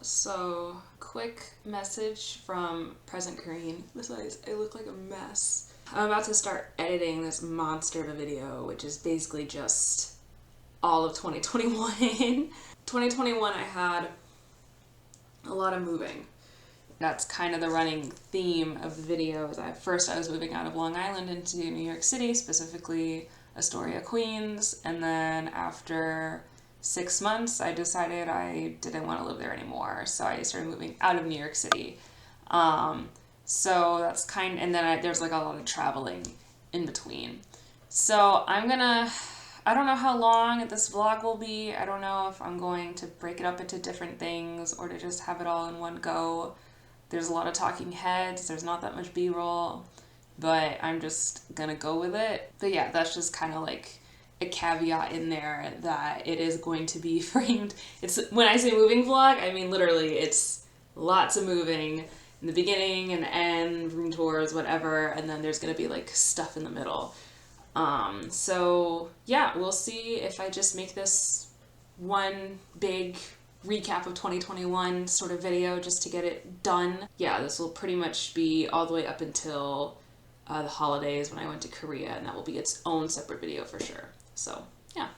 So, quick message from Present Kareen. Besides, I look like a mess. I'm about to start editing this monster of a video, which is basically just all of 2021. 2021, I had a lot of moving. That's kind of the running theme of the videos. First, I was moving out of Long Island into New York City, specifically Astoria, Queens, and then after 6 months, I decided I didn't want to live there anymore, so I started moving out of New York City. So that's and then there's like a lot of traveling in between. So I don't know how long this vlog will be. I don't know if I'm going to break it up into different things or to just have it all in one go. There's a lot of talking heads, there's not that much B-roll, but I'm just gonna go with it. But yeah, that's just kind of like a caveat in there that it is going to be framed. It's when I say moving vlog, I mean literally it's lots of moving in the beginning and the end, room tours, whatever, and then there's gonna be like stuff in the middle. So yeah, we'll see if I just make this one big recap of 2021 sort of video just to get it done. Yeah, this will pretty much be all the way up until the holidays when I went to Korea, and that will be its own separate video for sure. So yeah,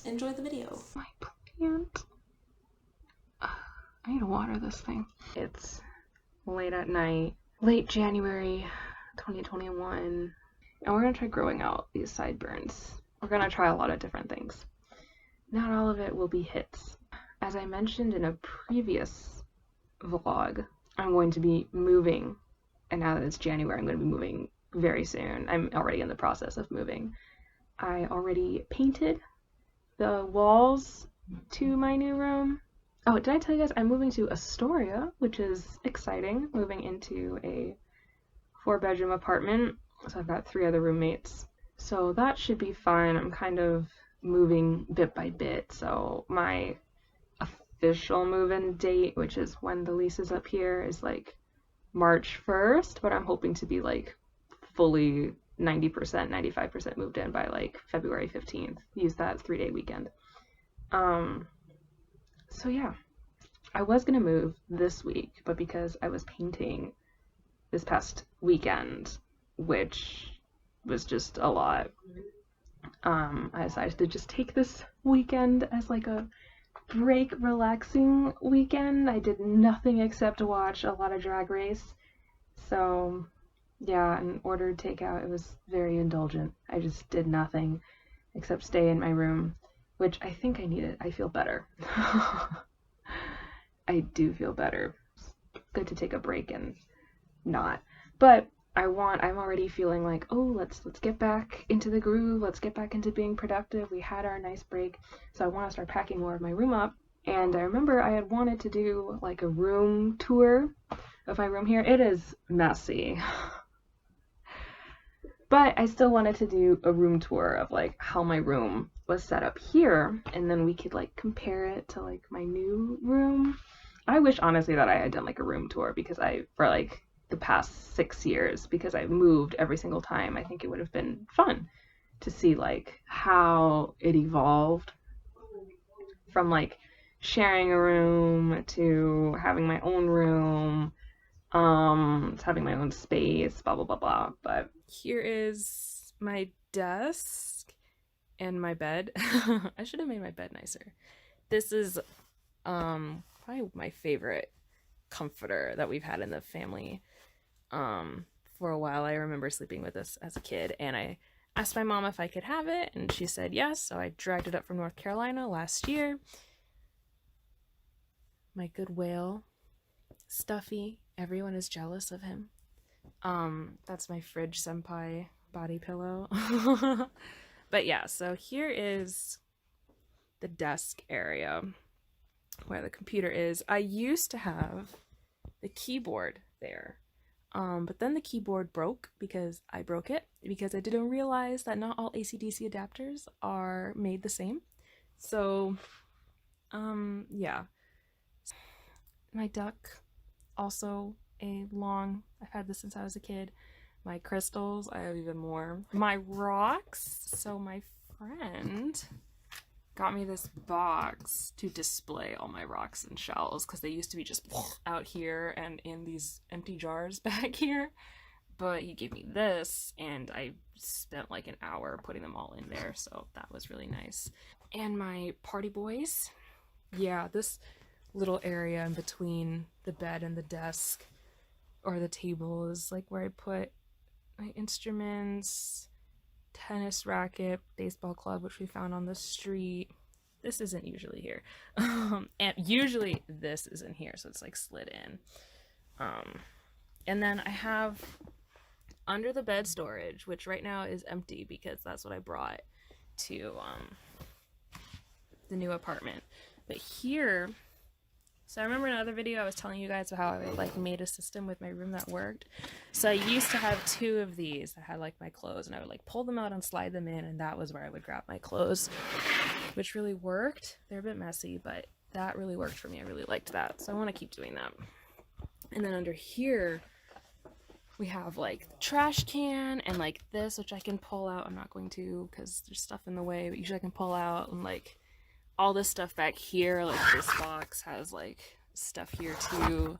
enjoy the video. My plant. I need to water this thing. It's late at night, late January 2021, and we're gonna try growing out these sideburns. We're gonna try a lot of different things. Not all of it will be hits. As I mentioned in a previous vlog, I'm going to be moving, and now that it's January, I'm going to be moving very soon. I'm already in the process of moving. I already painted the walls to my new room. Oh, did I tell you guys I'm moving to Astoria, which is exciting, moving into a 4-bedroom apartment. So I've got 3 other roommates. So that should be fun. I'm kind of moving bit by bit. So my official move-in date, which is when the lease is up here, is like March 1st, but I'm hoping to be like fully 90%, 95% moved in by like February 15th. Use that 3-day weekend. So yeah, I was gonna move this week, but because I was painting this past weekend, which was just a lot, I decided to just take this weekend as like a break, relaxing weekend. I did nothing except watch a lot of Drag Race. So yeah, and ordered takeout. It was very indulgent. I just did nothing except stay in my room, which I think I needed. I feel better. I do feel better. It's good to take a break and not. But I'm already feeling like, oh, let's get back into the groove. Let's get back into being productive. We had our nice break, so I want to start packing more of my room up. And I remember I had wanted to do like a room tour of my room here. It is messy. But I still wanted to do a room tour of like how my room was set up here, and then we could like compare it to like my new room. I wish honestly that I had done like a room tour because for like the past 6 years, because I've moved every single time, I think it would have been fun to see like how it evolved from like sharing a room to having my own room, to having my own space, blah blah blah blah. But here is my desk and my bed. I should have made my bed nicer. This is probably my favorite comforter that we've had in the family. For a while, I remember sleeping with this as a kid, and I asked my mom if I could have it, and she said yes, so I dragged it up from North Carolina last year. My good whale, Stuffy. Everyone is jealous of him. That's my Fridge Senpai body pillow. But yeah, so here is the desk area where the computer is. I used to have the keyboard there. But then the keyboard broke because I broke it, because I didn't realize that not all AC/DC adapters are made the same. So, yeah. My duck, also I've had this since I was a kid. My crystals, I have even more. My rocks, so my friend got me this box to display all my rocks and shells because they used to be just out here and in these empty jars back here. But he gave me this, and I spent like an hour putting them all in there, so that was really nice. And my party boys. Yeah, this little area in between the bed and the desk or the table is like where I put my instruments, tennis racket, baseball club, which we found on the street. This isn't usually here. And usually this isn't here, so it's like slid in. And then I have under the bed storage, which right now is empty because that's what I brought to the new apartment. But here, so I remember in another video I was telling you guys how I like made a system with my room that worked. So I used to have 2 of these that had like my clothes, and I would like pull them out and slide them in, and that was where I would grab my clothes, which really worked. They're a bit messy, but that really worked for me. I really liked that, so I want to keep doing that. And then under here we have like the trash can and like this, which I can pull out. I'm not going to because there's stuff in the way, but usually I can pull out. And like all this stuff back here, like this box has like stuff here too,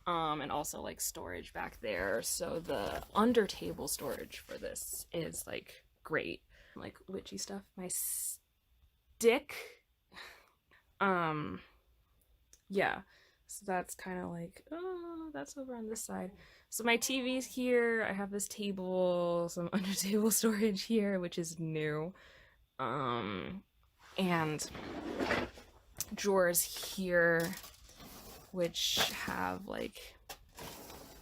and also like storage back there. So the under table storage for this is like great. Like witchy stuff. My stick, yeah, so that's kind of like, oh, that's over on this side. So my TV's here. I have this table, some under table storage here, which is new, and drawers here, which have like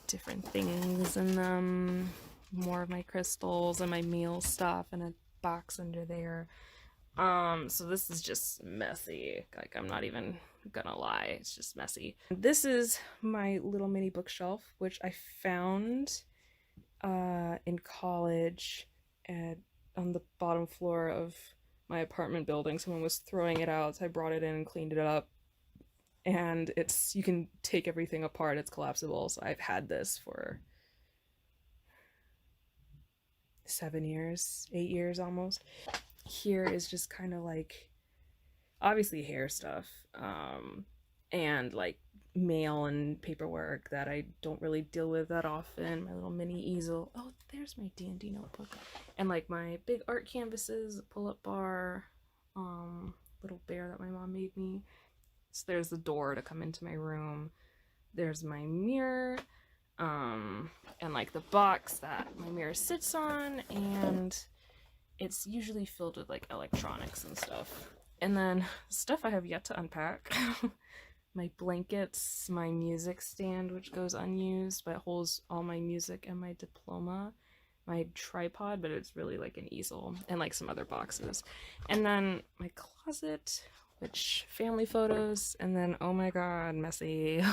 different things in them, more of my crystals and my meal stuff, and a box under there. So this is just messy. Like, I'm not even gonna lie, it's just messy. This is my little mini bookshelf, which I found in college on the bottom floor of my apartment building. Someone was throwing it out, so I brought it in and cleaned it up. And you can take everything apart, it's collapsible. So I've had this for 7 years, 8 years almost. Here is just kind of like, obviously hair stuff, and like mail and paperwork that I don't really deal with that often. My little mini easel. Oh, there's my D&D notebook. And like my big art canvases, pull-up bar, little bear that my mom made me. So there's the door to come into my room. There's my mirror, and like the box that my mirror sits on, and it's usually filled with like electronics and stuff. And then stuff I have yet to unpack. My blankets, my music stand, which goes unused but holds all my music and my diploma. My tripod, but it's really like an easel, and like some other boxes. And then my closet, which family photos, and then oh my god, messy.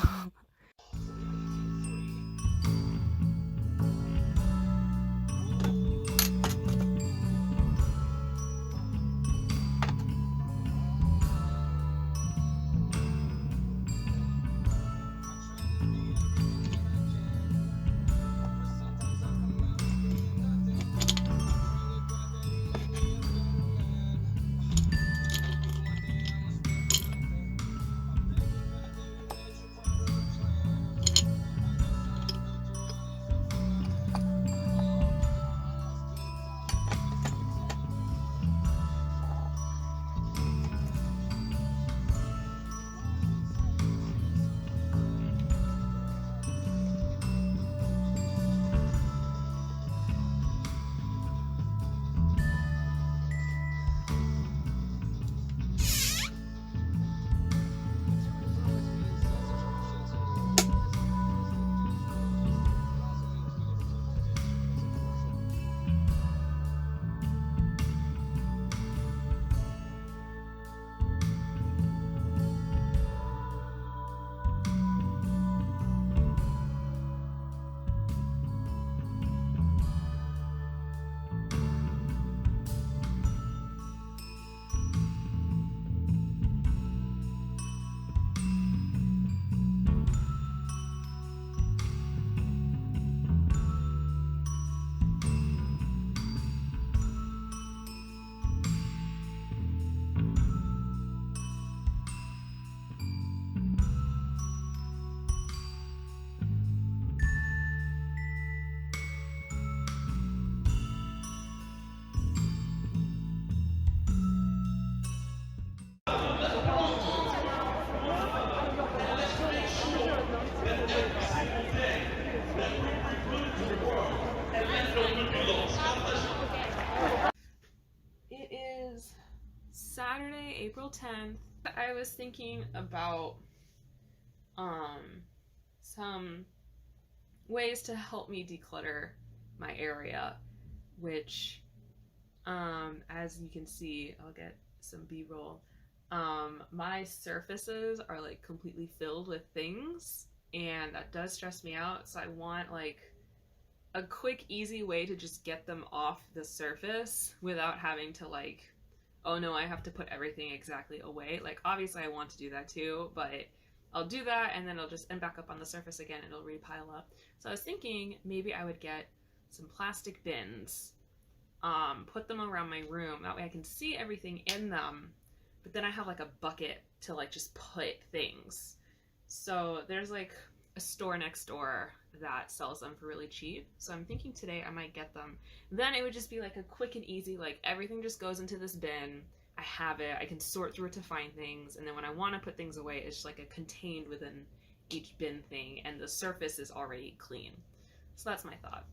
Saturday, April 10th. I was thinking about some ways to help me declutter my area, which as you can see, I'll get some B-roll. My surfaces are like completely filled with things, and that does stress me out. So I want like a quick, easy way to just get them off the surface without having to like, oh no, I have to put everything exactly away. Like obviously I want to do that too, but I'll do that and then it'll just end back up on the surface again and it'll repile up. So I was thinking maybe I would get some plastic bins, put them around my room. That way I can see everything in them, but then I have like a bucket to like just put things. So there's like a store next door that sells them for really cheap. So I'm thinking today I might get them. Then it would just be like a quick and easy, like everything just goes into this bin. I have it. I can sort through it to find things. And then when I want to put things away, it's just like a contained within each bin thing. And the surface is already clean. So that's my thought.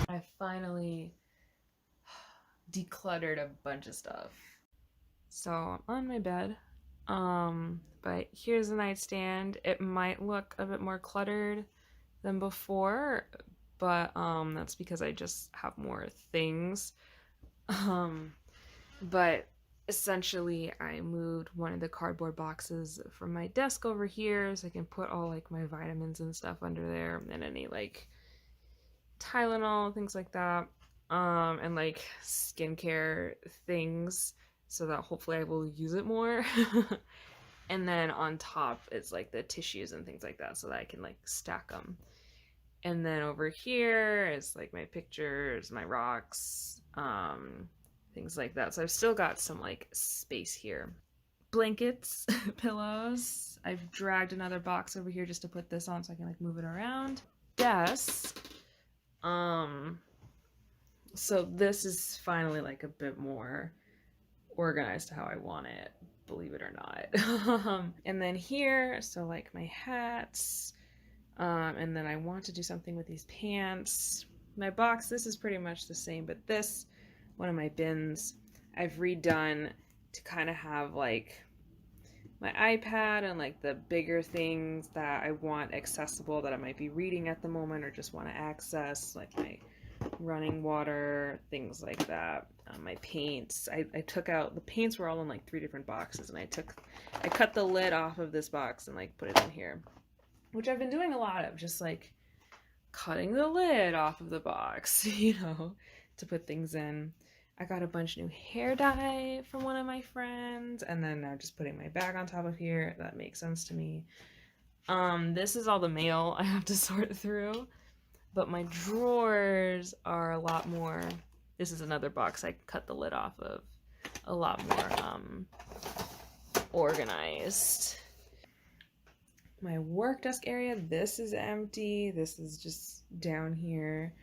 I finally decluttered a bunch of stuff. So I'm on my bed, but here's the nightstand. It might look a bit more cluttered than before, but that's because I just have more things. But essentially I moved one of the cardboard boxes from my desk over here so I can put all like my vitamins and stuff under there, and any like Tylenol, things like that, and like skincare things, so that hopefully I will use it more. And then on top it's like the tissues and things like that so that I can like stack them. And then over here is like my pictures, my rocks, things like that. So I've still got some like space here. Blankets, pillows. I've dragged another box over here just to put this on so I can like move it around. Desk. So this is finally like a bit more organized to how I want it, believe it or not. And then here, so like my hats, and then I want to do something with these pants. My box, this is pretty much the same, but this, one of my bins, I've redone to kind of have like my iPad and like the bigger things that I want accessible that I might be reading at the moment or just want to access, like my running water, things like that. My paints, I took out, the paints were all in like 3 different boxes, and I cut the lid off of this box and like put it in here, which I've been doing a lot of, just like cutting the lid off of the box, you know, to put things in. I got a bunch of new hair dye from one of my friends, and then now just putting my bag on top of here. That makes sense to me. This is all the mail I have to sort through, but my drawers are a lot more, this is another box I cut the lid off of, a lot more organized. My work desk area, this is empty. This is just down here.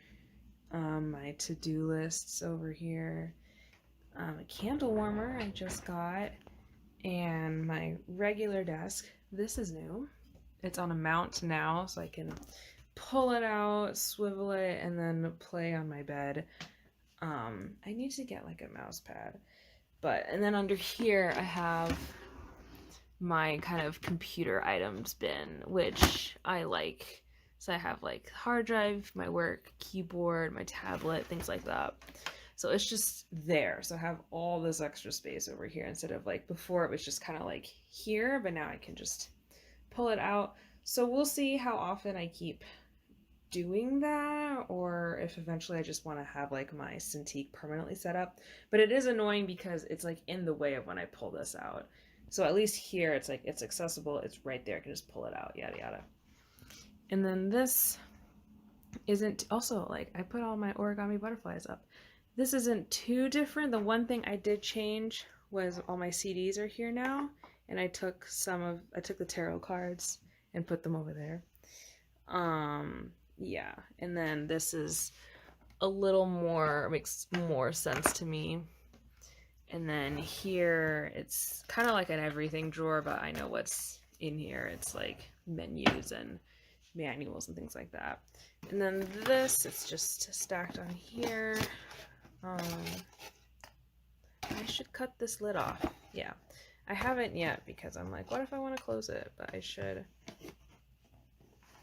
My to-do lists over here. A candle warmer I just got. And my regular desk, this is new. It's on a mount now, so I can pull it out, swivel it, and then play on my bed. I need to get like a mouse pad. And then under here I have my kind of computer items bin, which I like. So I have like hard drive, my work keyboard, my tablet, things like that. So it's just there. So I have all this extra space over here instead of like before it was just kind of like here, but now I can just pull it out. So we'll see how often I keep doing that, or if eventually I just want to have like my Cintiq permanently set up. But it is annoying because it's like in the way of when I pull this out. So at least here it's like it's accessible, it's right there, I can just pull it out, yada yada. And then this isn't also like I put all my origami butterflies up. This isn't too different. The one thing I did change was all my CDs are here now, and I took the tarot cards and put them over there. Yeah, and then this is a little more, makes more sense to me. And then here it's kind of like an everything drawer, but I know what's in here. It's like menus and manuals and things like that. And then this, it's just stacked on here. I should cut this lid off. Yeah, I haven't yet because I'm like, what if I want to close it? But I should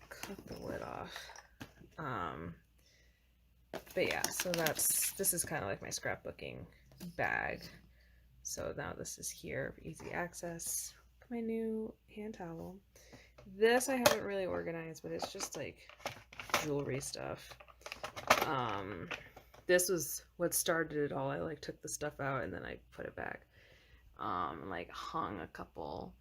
cut the lid off. But yeah, so this is kind of like my scrapbooking bag. So now this is here for easy access. My new hand towel. This I haven't really organized, but it's just like jewelry stuff. This was what started it all. I like took the stuff out and then I put it back. And like hung a couple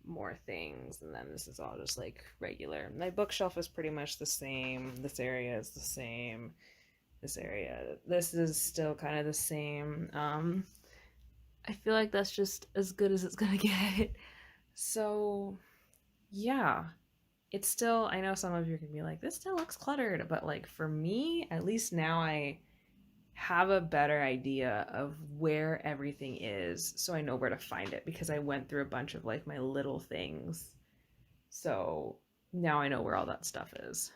more things, and then this is all just like regular. My bookshelf is pretty much the same. This area is the same. This area, this is still kind of the same. I feel like that's just as good as it's gonna get. So yeah, it's still, I know some of you can be like, this still looks cluttered, but like for me, at least now I have a better idea of where everything is, so I know where to find it because I went through a bunch of like my little things. So now I know where all that stuff is.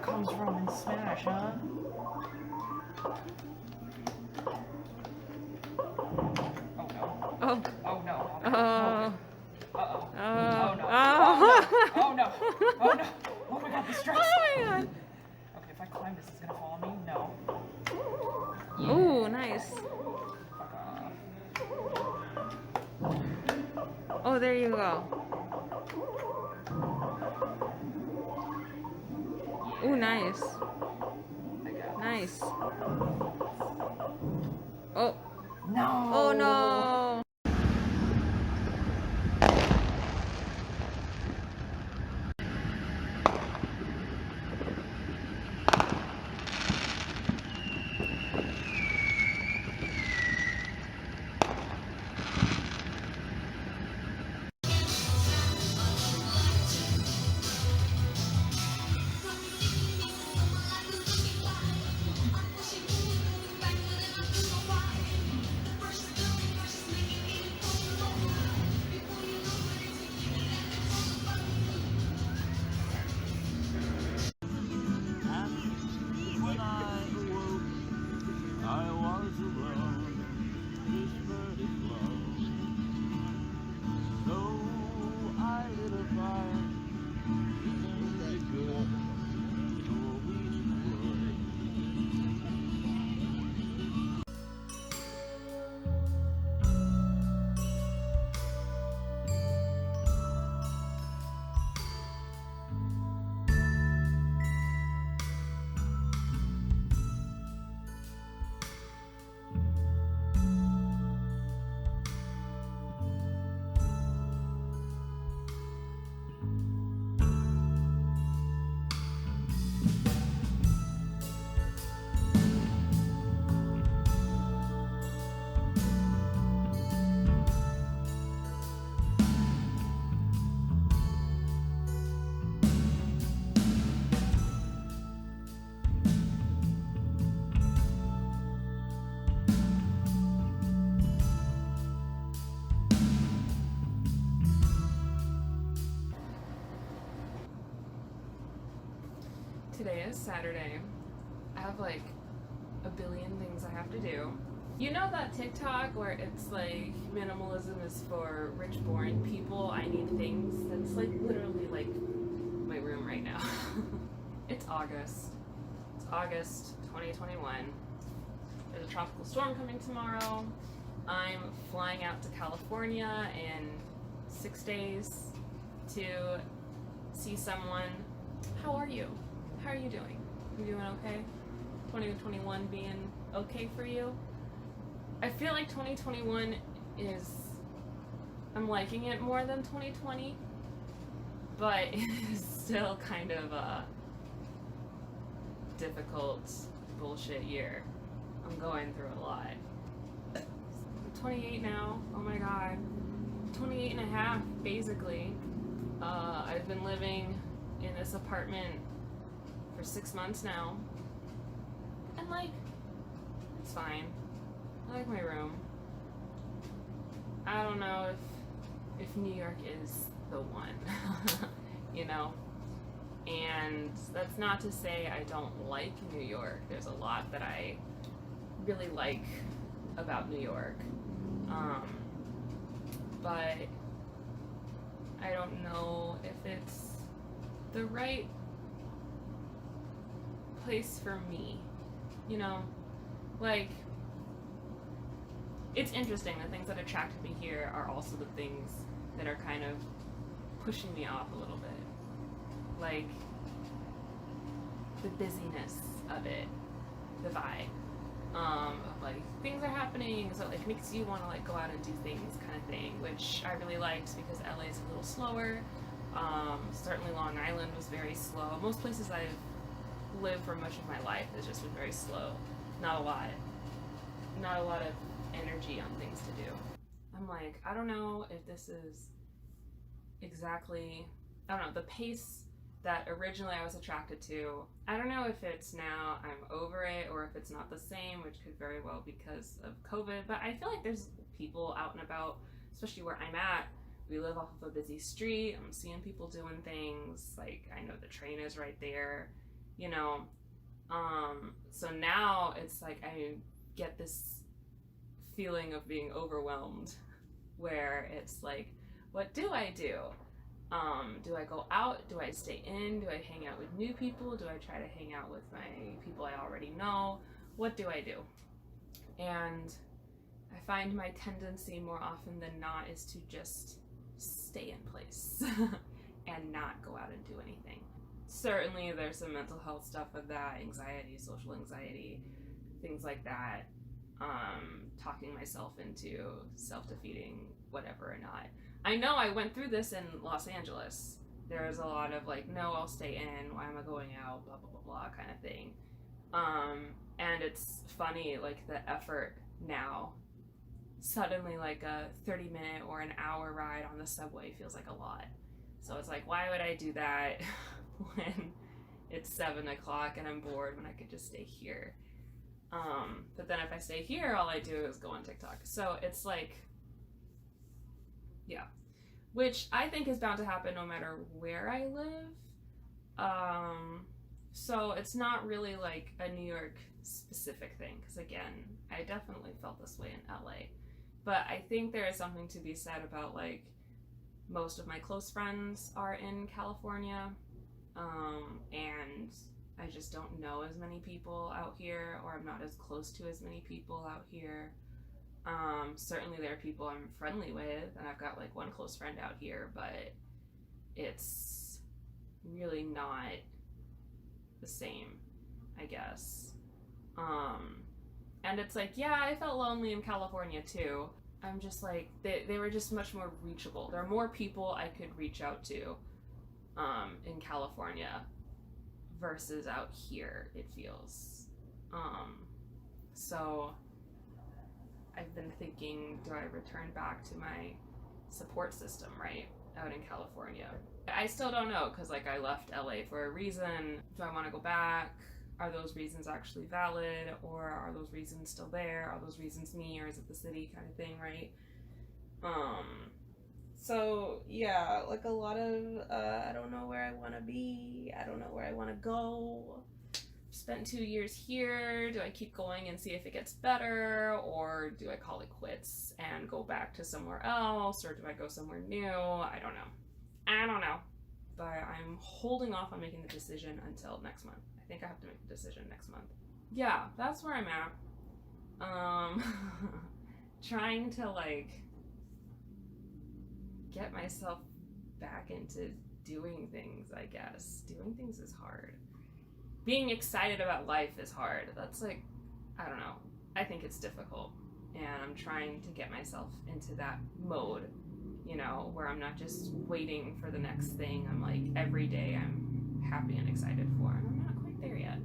it comes from in Smash, huh? Oh no. Oh. Oh no. Oh. Uh-oh. Oh. Oh no. Oh. Oh no. Oh no. Oh my god, the stress. Oh my god. Okay, if I climb this, it's gonna fall on me? No. Ooh, nice. Fuck off. Oh, there you go. Ooh, nice. I got Nice. Oh. No. Oh no. When I awoke, I was alone, whispered in love. So I lit a fire, isn't it good? Sure we would. Today is Saturday. I have like a billion things I have to do. You know that TikTok where it's like minimalism is for rich, boring people? I need things. That's like literally like my room right now. It's August. It's August 2021. There's a tropical storm coming tomorrow. I'm flying out to California in 6 days to see someone. How are you? How are you doing? You doing okay? 2021 being okay for you? I feel like 2021 is, I'm liking it more than 2020, but it is still kind of a difficult bullshit year. I'm going through a lot. I'm 28 now. Oh my god. 28 and a half, basically. I've been living in this apartment for 6 months now. And like, it's fine. I like my room. I don't know if New York is the one, you know? And that's not to say I don't like New York. There's a lot that I really like about New York. But I don't know if it's the right place for me, you know? Like, it's interesting. The things that attracted me here are also the things that are kind of pushing me off a little bit. Like, the busyness of it, the vibe. Of like, things are happening, so it like makes you want to like go out and do things kind of thing, which I really liked because LA is a little slower. Certainly Long Island was very slow. Most places I've lived for much of my life has just been very slow. Not a lot of energy on things to do. I'm like, I don't know if this is exactly, I don't know, the pace that originally I was attracted to. I don't know if it's now I'm over it or if it's not the same, which could very well because of COVID, but I feel like there's people out and about, especially where I'm at. We live off of a busy street. I'm seeing people doing things. Like, I know the train is right there. you know. So now it's like I get this feeling of being overwhelmed where it's like, what do I do? Do I go out? Do I stay in? Do I hang out with new people? Do I try to hang out with my people I already know? What do I do? And I find my tendency more often than not is to just stay in place and not go out and do anything. Certainly there's some mental health stuff with that, anxiety, social anxiety, things like that. Talking myself into self-defeating whatever or not. I know I went through this in Los Angeles. There was a lot of like, no, I'll stay in, why am I going out, blah, blah, blah, blah, kind of thing. And it's funny, like the effort now, suddenly like a 30-minute or an hour ride on the subway feels like a lot. So it's like, why would I do that when it's 7 o'clock and I'm bored when I could just stay here? But then if I stay here, all I do is go on TikTok. So it's like, yeah, which I think is bound to happen no matter where I live. So it's not really like a New York specific thing, because again, I definitely felt this way in LA. But I think there is something to be said about like most of my close friends are in California, and I just don't know as many people out here, or I'm not as close to as many people out here. Certainly there are people I'm friendly with, and I've got like one close friend out here, but it's really not the same, I guess. And it's like, yeah, I felt lonely in California too. I'm just like, they were just much more reachable. There are more people I could reach out to in California versus out here, it feels. So I've been thinking, do I return back to my support system, right, out in California? I still don't know, because like I left LA for a reason. Do I want to go back? Are those reasons actually valid, or are those reasons still there? Are those reasons me, or is it the city, kind of thing, right? So yeah, like a lot of I don't know where I want to be. I don't know where I want to go. Spent 2 years here. Do I keep going and see if it gets better, or do I call it quits and go back to somewhere else, or do I go somewhere new? I don't know. But I'm holding off on making the decision until next month. I think I have to make the decision next month. Yeah, that's where I'm at. Trying to like get myself back into doing things, I guess. Doing things is hard. Being excited about life is hard. That's like, I don't know. I think it's difficult. And I'm trying to get myself into that mode, you know, where I'm not just waiting for the next thing. I'm like, every day I'm happy and excited for, and I'm not quite there yet.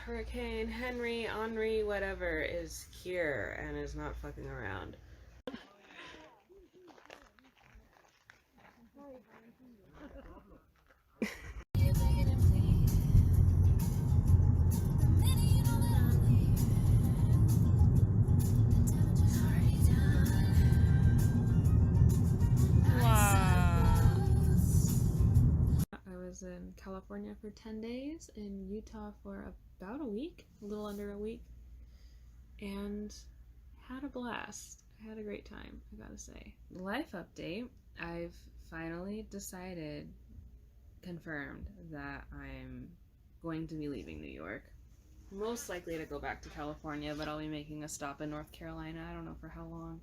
Hurricane Henry, whatever, is here and is not fucking around. I was in California for 10 days, in Utah for about a week, a little under a week, and had a blast. I had a great time, I gotta say. Life update. I've finally decided, confirmed, that I'm going to be leaving New York. Most likely to go back to California, but I'll be making a stop in North Carolina. I don't know for how long.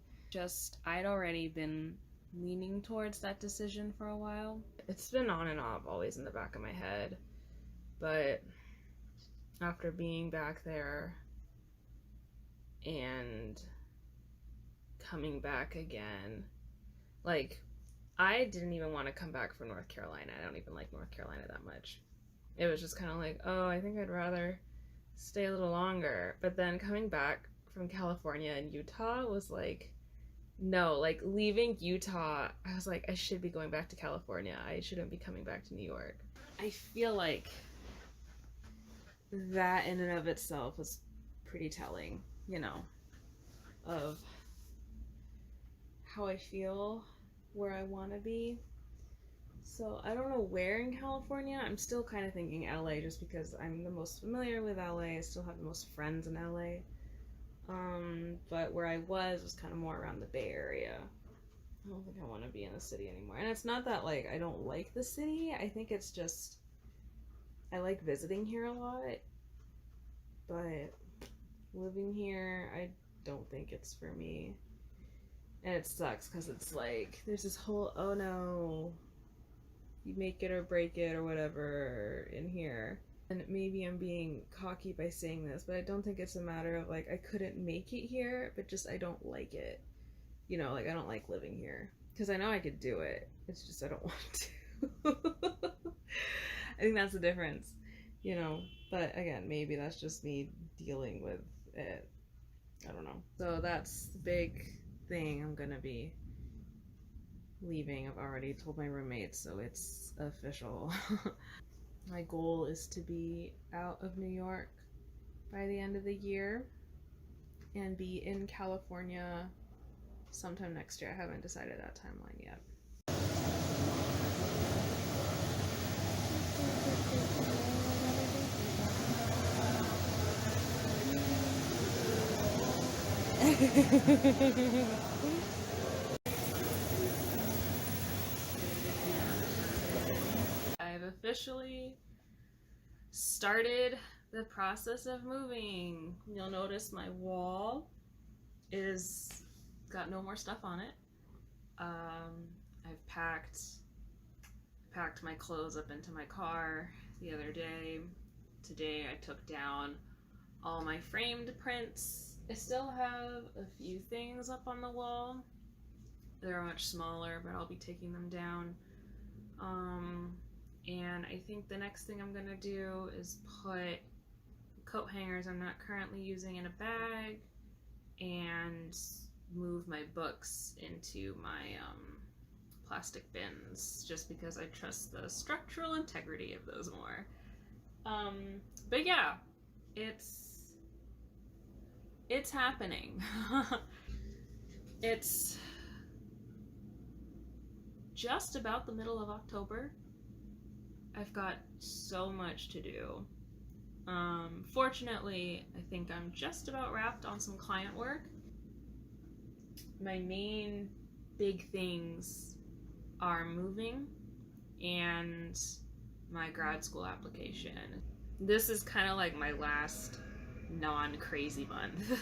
I'd already been leaning towards that decision for a while. It's been on and off, always in the back of my head, but after being back there and coming back again, like, I didn't even want to come back from North Carolina. I don't even like North Carolina that much. It was just kind of like, oh, I think I'd rather stay a little longer. But then coming back from California and Utah was like, no, like leaving Utah, I was like, I should be going back to California. I shouldn't be coming back to New York. I feel like that in and of itself was pretty telling, you know, of how I feel, where I want to be. So I don't know where in California. I'm still kind of thinking LA just because I'm the most familiar with LA. I still have the most friends in LA. But where I was kind of more around the Bay Area. I don't think I want to be in the city anymore. And it's not that like I don't like the city. I think it's just I like visiting here a lot. But living here, I don't think it's for me. And it sucks because it's like there's this whole oh no, you make it or break it or whatever in here. And maybe I'm being cocky by saying this, but I don't think it's a matter of like I couldn't make it here, but just I don't like it. You know, like I don't like living here because I know I could do it. It's just I don't want to. I think that's the difference, you know. But again, maybe that's just me dealing with it. I don't know. So that's the big thing. I'm gonna be leaving. I've already told my roommates, so it's official. My goal is to be out of New York by the end of the year and be in California sometime next year. I haven't decided that timeline yet. I've officially started the process of moving. You'll notice my wall is got no more stuff on it. I've packed my clothes up into my car the other day. Today I took down all my framed prints. I still have a few things up on the wall. They're much smaller, but I'll be taking them down. And I think the next thing I'm gonna do is put coat hangers I'm not currently using in a bag and move my books into my plastic bins just because I trust the structural integrity of those more. But yeah, it's happening. It's just about the middle of October. I've got so much to do. Fortunately, I think I'm just about wrapped on some client work. My main big things are moving and my grad school application. This is kind of like my last non-crazy month.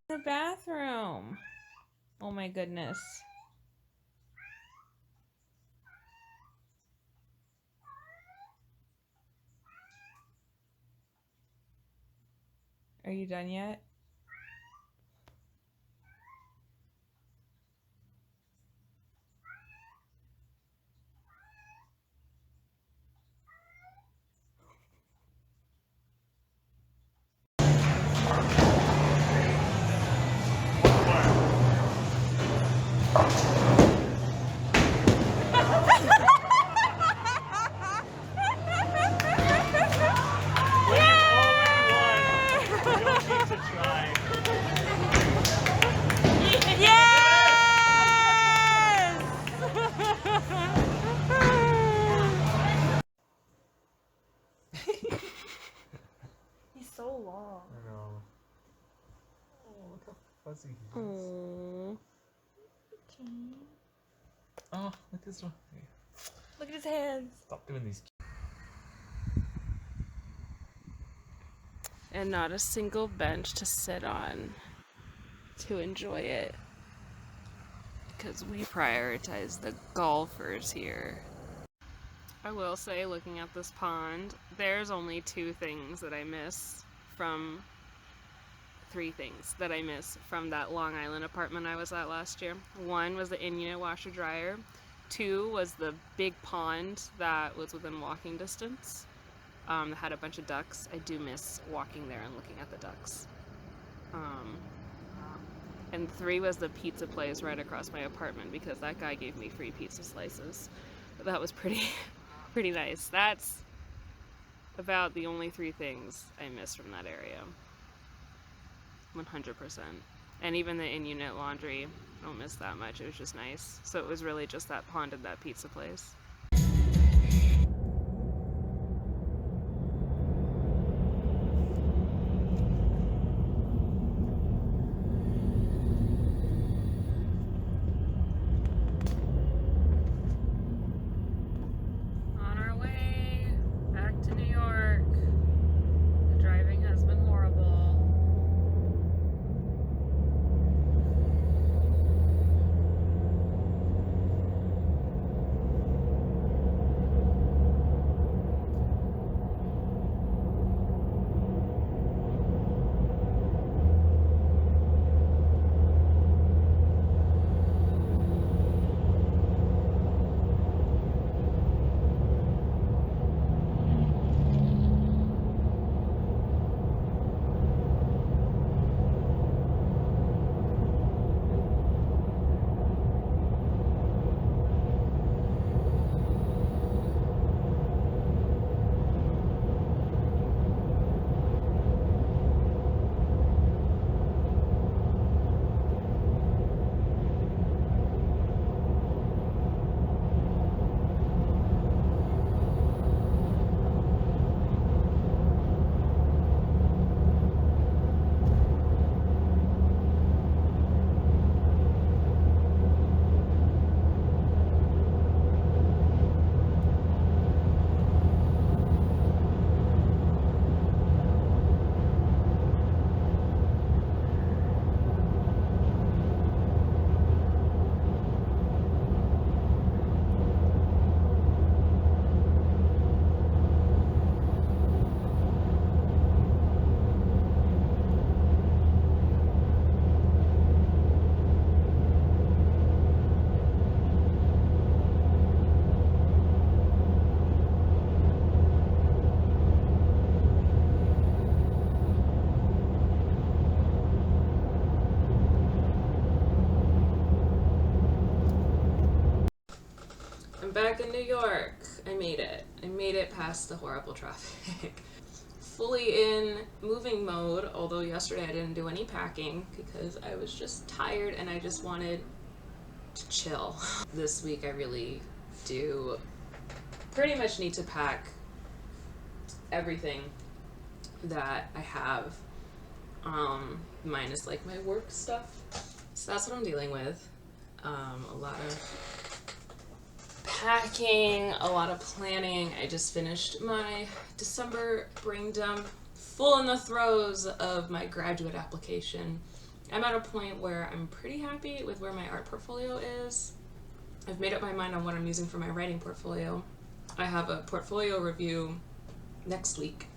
The bathroom. Oh my goodness. Are you done yet? He's so long. I know. Oh, look how fuzzy he is. Oh. Oh, look at this one. Hey, Look at his hands. stop doing these. And not a single bench to sit on to enjoy it. because we prioritize the golfers here. I will say, looking at this pond, there's only three things that I miss from that Long Island apartment I was at last year. One was the in-unit washer dryer. Two was the big pond that was within walking distance. That had a bunch of ducks. I do miss walking there and looking at the ducks. And three was the pizza place right across my apartment because that guy gave me free pizza slices. That was pretty nice. That's about the only three things I miss from that area. 100%. And even the in-unit laundry, I don't miss that much. It was just nice. So it was really just that pond and that pizza place. On our way back to New York. The driving has been horrible. I'm back in New York. I made it. I made it past the horrible traffic. Fully in moving mode, although yesterday I didn't do any packing because I was just tired and I just wanted to chill. This week I really do pretty much need to pack everything that I have, minus like my work stuff. So that's what I'm dealing with. A lot of packing, a lot of planning. I just finished my December brain dump, full in the throes of my graduate application. I'm at a point where I'm pretty happy with where my art portfolio is. I've made up my mind on what I'm using for my writing portfolio. I have a portfolio review next week.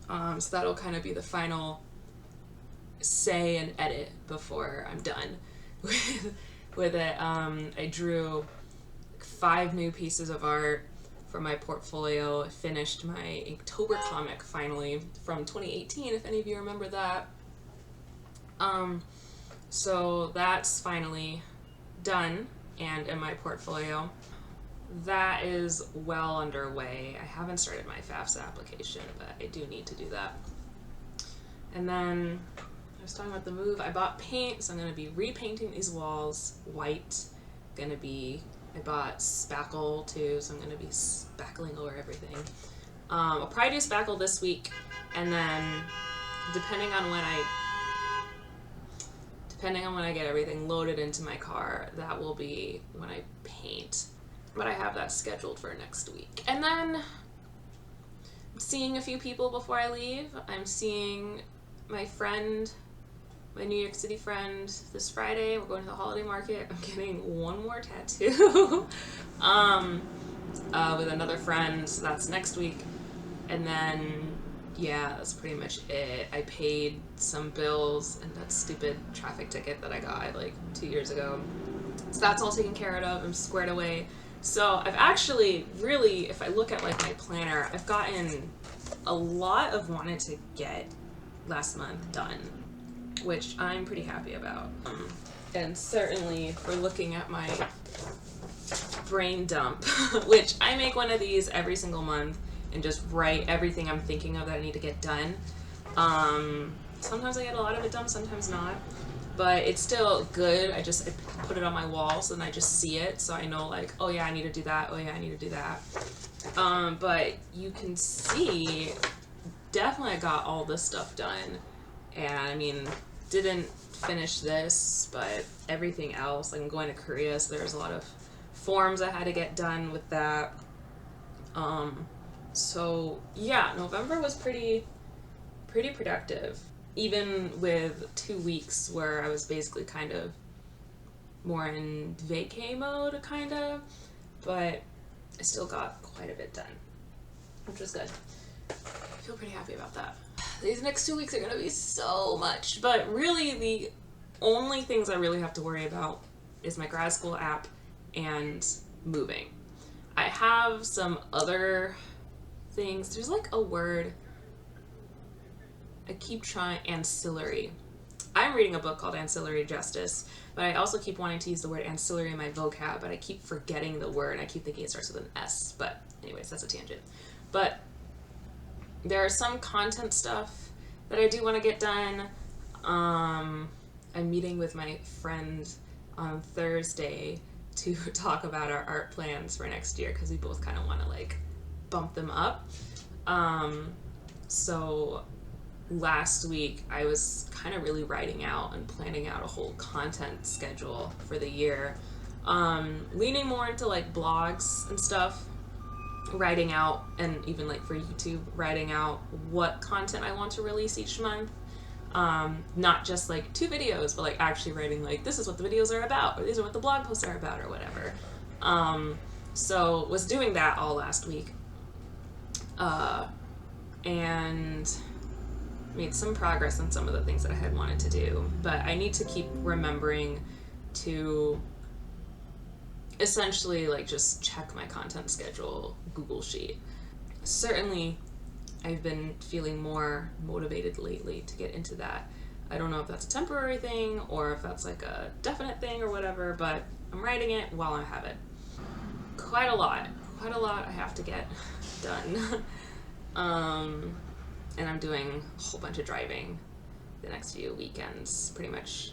So that'll kind of be the final say and edit before I'm done with it. I drew 5 new pieces of art for my portfolio. I finished my Inktober comic finally from 2018, if any of you remember that. So that's finally done and in my portfolio. That is well underway. I haven't started my FAFSA application, but I do need to do that. And then I was talking about the move. I bought paint, so I'm going to be repainting these walls white. I bought spackle too, so I'm going to be spackling over everything. I'll probably do spackle this week, and then depending on when I get everything loaded into my car, that will be when I paint. But I have that scheduled for next week. And then I'm seeing a few people before I leave. I'm seeing my friend my New York City friend this Friday. We're going to the holiday market. I'm getting one more tattoo with another friend. So that's next week. And then, yeah, that's pretty much it. I paid some bills and that stupid traffic ticket that I got like 2 years ago. So that's all taken care of. I'm squared away. So I've actually really, if I look at like my planner, I've gotten a lot of wanted to get last month done, which I'm pretty happy about. And certainly if we're looking at my brain dump, which I make one of these every single month and just write everything I'm thinking of that I need to get done. Sometimes I get a lot of it done, sometimes not. But it's still good. I put it on my wall so then I just see it. So I know like, oh yeah, I need to do that. Oh yeah, I need to do that. But you can see, definitely I got all this stuff done. And I mean, didn't finish this, but everything else, like I'm going to Korea, so there's a lot of forms I had to get done with that. So yeah, November was pretty productive. Even with 2 weeks where I was basically kind of more in vacay mode, kind of, but I still got quite a bit done, which was good. I feel pretty happy about that. These next 2 weeks are gonna be so much, but really the only things I really have to worry about is my grad school app and moving. I have some other things. There's like a word I keep trying, ancillary. I'm reading a book called Ancillary Justice, but I also keep wanting to use the word ancillary in my vocab, but I keep forgetting the word and I keep thinking it starts with an S. But anyways, that's a tangent. But there are some content stuff that I do want to get done. I'm meeting with my friend on Thursday to talk about our art plans for next year because we both kind of want to like bump them up. So last week I was kind of really writing out and planning out a whole content schedule for the year, leaning more into like blogs and stuff, writing out, and even like for YouTube, writing out what content I want to release each month. Not just like 2 videos, but like actually writing like this is what the videos are about, or these are what the blog posts are about, or whatever. So was doing that all last week, and made some progress on some of the things that I had wanted to do, but I need to keep remembering to essentially like just check my content schedule Google Sheet. Certainly I've been feeling more motivated lately to get into that. I don't know if that's a temporary thing or if that's like a definite thing or whatever, but I'm writing it while I have it. Quite a lot I have to get done. And I'm doing a whole bunch of driving the next few weekends. Pretty much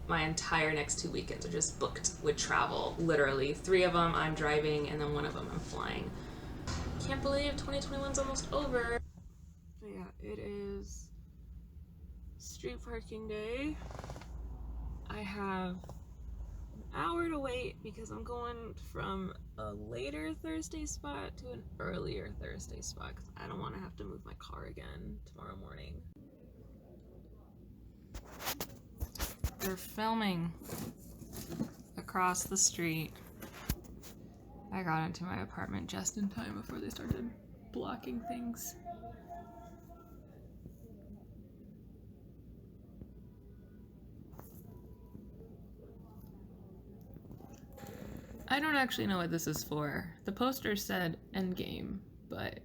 my entire next 2 weekends are just booked with travel. Literally 3 of them I'm driving and then 1 of them I'm flying. Can't believe 2021's almost over. But yeah, it is street parking day. I have an hour to wait because I'm going from a later Thursday spot to an earlier Thursday spot because I don't want to have to move my car again tomorrow morning. They're filming across the street. I got into my apartment just in time before they started blocking things. I don't actually know what this is for. The poster said Endgame, but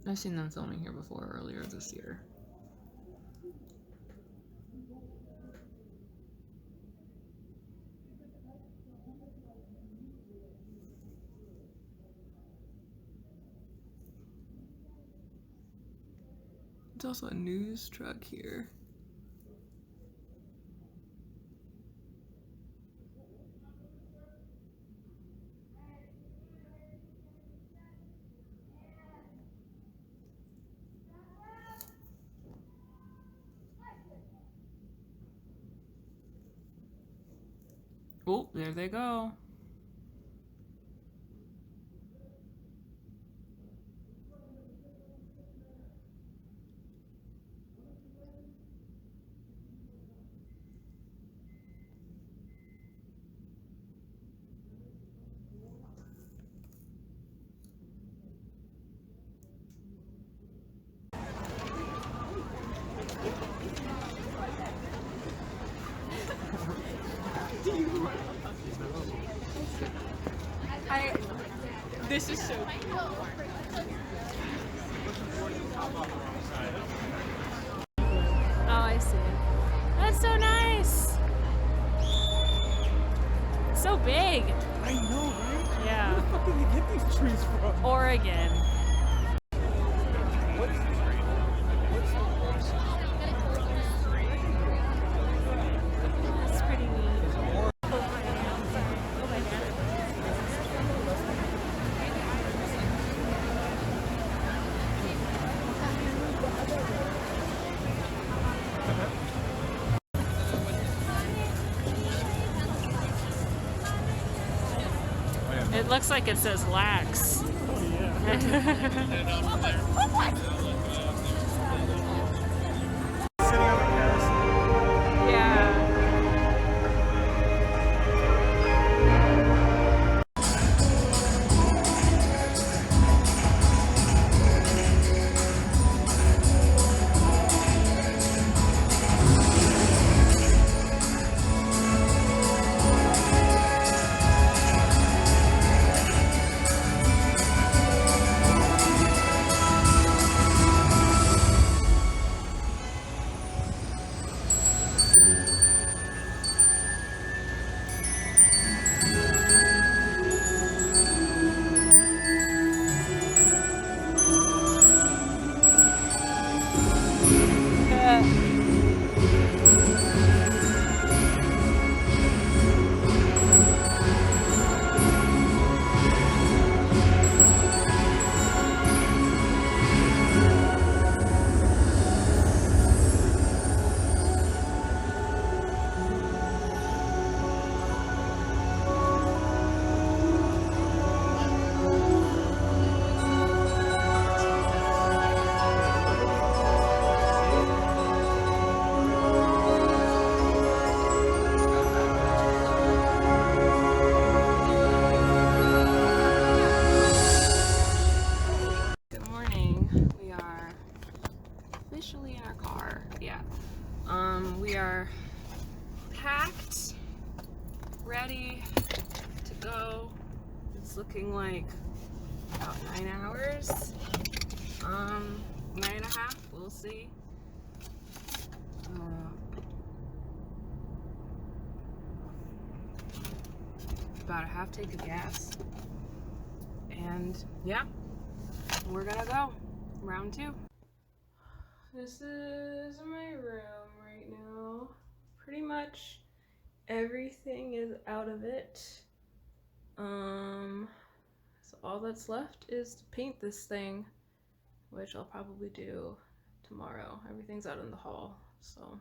I've seen them filming here before earlier this year. There's also a news truck here. Oh, there they go. This is so Oh, I see. That's so nice. So big. I know, right? Yeah. Where the fuck did they get these trees from? Oregon. That's pretty neat. It looks like it says lax. Sitting on the carousel. Yeah. Good morning. We are officially in our car. Yeah. We are packed, ready to go. It's looking like about 9 hours. 9.5, we'll see. About a half tank of gas. And yeah, we're gonna go. Round 2. This is my room right now. Pretty much everything is out of it. So all that's left is to paint this thing, which I'll probably do tomorrow. Everything's out in the hall, so